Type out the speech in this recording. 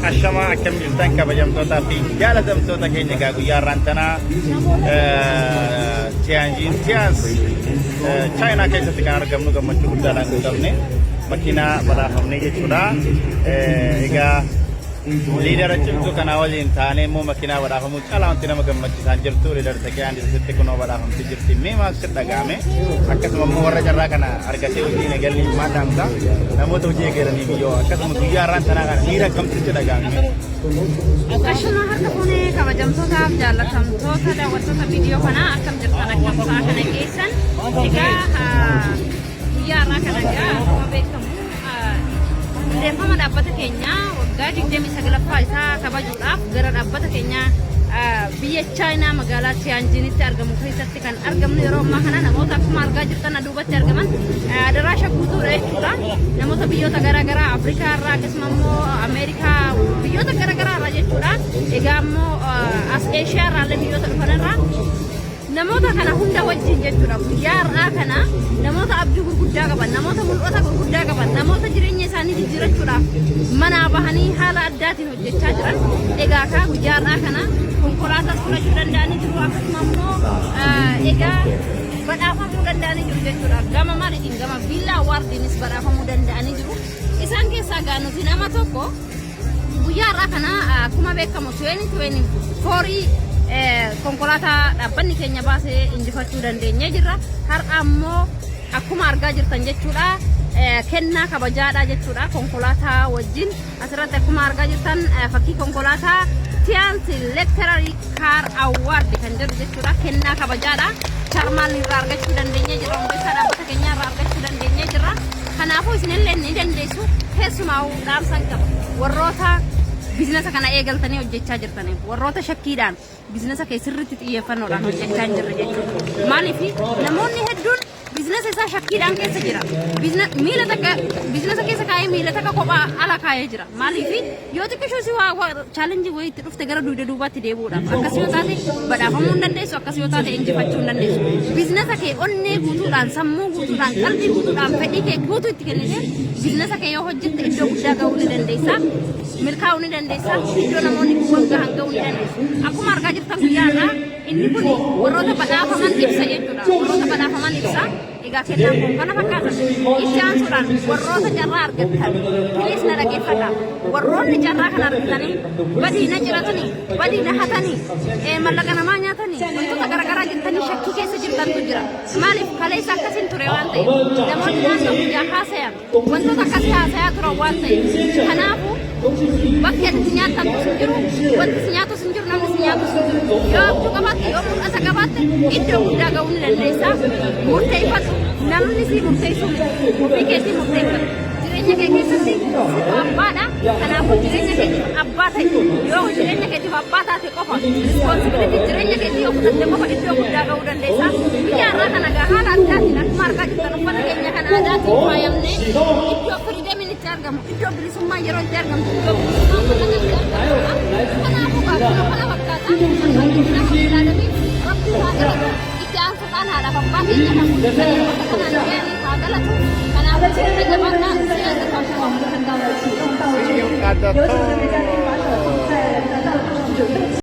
Ashama akkam jirtan kabajamtootaa fi jaallatamtoota keenya egaa guyyaa irraantanaa Tianjin China keessatti kan argamnu gammachuu guddaadhaan guutamne makiinaa badhaafamnee jechuudha. Egaa liidara cimtuu kanaa waliin taanee immoo makiinaa badhaafamuu caalaa wanti nama gammachiisaa jirtu liidara Takee Handisitti kunoo badhaafamtee jirti. Mee maaltu dhaga'ame? Akkasuma immoo warra carraa kana argatee hojii nagalli maadaamsa namoota hojii eegalanii biyyoo akkasuma guyyaa irraantanaa kana miira akkamtu dhaga'ame? Ashama harka fuunee kabajamtootaaf jaallatamtoota daawwattoota viidiyoo kanaa akkam jirtan akkam sa'a kana geessan. Egaa guyyaa irraa kana egaa akkuma beekamu hundeeffama dhaabbata keenyaa waggaa 29ffaa isaa kabajuudhaaf gara dhaabbata keenyaa biyya Chaayinaa magaalaa Tianjinitti argamu keessatti kan argamnu yeroo ammaa kana namoota akkuma argaa jirtan duubatti argaman daraasha guutuudha jechuudha. Namoota biyyoota garaagaraa Afrikaa irraa akkasuma immoo Ameerikaa biyyoota garaagaraa irraa jechuudha. Egaa immoo as Eeshiyaa irraa illee biyyoota dhufan irraa namoota kana hunda wajjin jechuudha. Guyyaa har'aa kana namoota abdii gurguddaa qaban, namoota mul'ata gurguddaa qaban, namoota jireenya isaanii jijjiirachuudhaaf manaa bahanii haala addaatiin hojjechaa jiran. Egaa kaa guyyaa har'aa kana konkolaataa fudhachuu danda'anii jiru akkasuma immoo egaa badhaafamuu danda'anii jiru jechuudha. Gama maaliitiin gama Viillaa Awaardiinis badhaafamuu danda'anii jiru. Isaan keessaa gaa nuti nama tokko guyyaa har'aa kana akkuma beekamu 2024 konkolaataa dhaabbanni keenya baasee injifachuu dandeenyee jirra. Har'a ammoo akkuma argaa jirtan jechuudha kennaa kabajaadha jechuudha konkolaataa wajjin. Asirratti akkuma argaa jirtan fakkii konkolaataa Tianjin Electric Car Award kan jedhu jechuudha. Kennaa kabajaadha. Charmaan irraa argachuu dandeenyee jirra. Hundeessaa dhaabbata keenyaa irraa argachuu dandeenyee jirra. Kanaafuu isinillee ni dandeessu. Keessumaa dhaamsan qaba warroota biizinasa kana eegaltanii hojjechaa jirtaniif warroota shakkiidhaan biizinasa kee sirriitti xiyyeeffannoodhaan hojjechaa hin jirre jechuudha. Maaliif namoonni hedduun biizinasa isaa shakkiidhaan keessa jira. Biizinasa keessa kaayee miila takka kophaa ala kaayee jira. Maaliif yoo xiqqishuu si waa chaalenjii wayiitti dhufte gara duubaatti deebi'uudhaaf akkas yoo taate badhaafamuu hin dandeessu, akkas yoo taate injifachuu hin dandeessu. Biizinasa kee onnee guutuudhaan, sammuu guutuudhaan, qalbii guutuudhaan, fedhii kee guutuu itti kennite biizinasa kee yoo hojjette iddoo guddaa gahuu ni dandeessa. Milkaa'uu ni dandeessa. Iddoo namoonni kuuwwan gahan gahuu ni dandeessu. Akkuma argaa jirtan guyyaa irraa inni kun warroota badhaafaman ibsa jechuudha. Warroota badhaafaman ibsa. Egaa kennaan kun kana fakkaata. Itti aansuudhaan warroota carraa argattan bilis na dhaggeeffadha. Warroonni carraa kana argatanii badii na jiratanii, badii na hatanii, mallaqa namaa nyaatanii wantoota garaagaraa jirtanii shakkii keessa jirtantu jira. Maaliif kaleessa akkasiin ture waan ta'eef namoonni naannoo guyyaa haasayan wantoota akkasii haasayaa turan waan ta'eef kanaafuu bakki ati nyaatan sun jiru, wanti si nyaatu sun jiru, namni si nyaatu sun jiru. Yoo abjuu qabaatte, yoo mul'ata qabaatte iddoo guddaa gahuu ni dandeessa. Murteeffatu namni si murteessu ofii keetii murteeffatu. Jireenya kee keessatti abbaadha. Kanaafuu jireenya keetiif abbaa ta'e yoo jireenya keetiif abbaa taate qofa responsibilitii jireenya keetii yoo fudhatte qofa iddoo guddaa gahuu dandeessa. Biyya irraa kana gaa haala addaatiin akkuma argaa jirtan uffata keenya kana aadaatiin faayamnee iddoo firiidemiin itti argamu, iddoo bilisummaan yeroo itti argamtu, iddoo bilisummaan mul'ata itti argamudha. Kanaafuu gaafuma kana fakkaata nama ilaalamii rabbii isaa galatu itti aansuudhaan haadhaaf abbaa keenya kan mul'isan bakka kanaan ga'anii haa galatu. Kanaafuu sirna jabaannaa siyaasa kaasuu waan danda'u.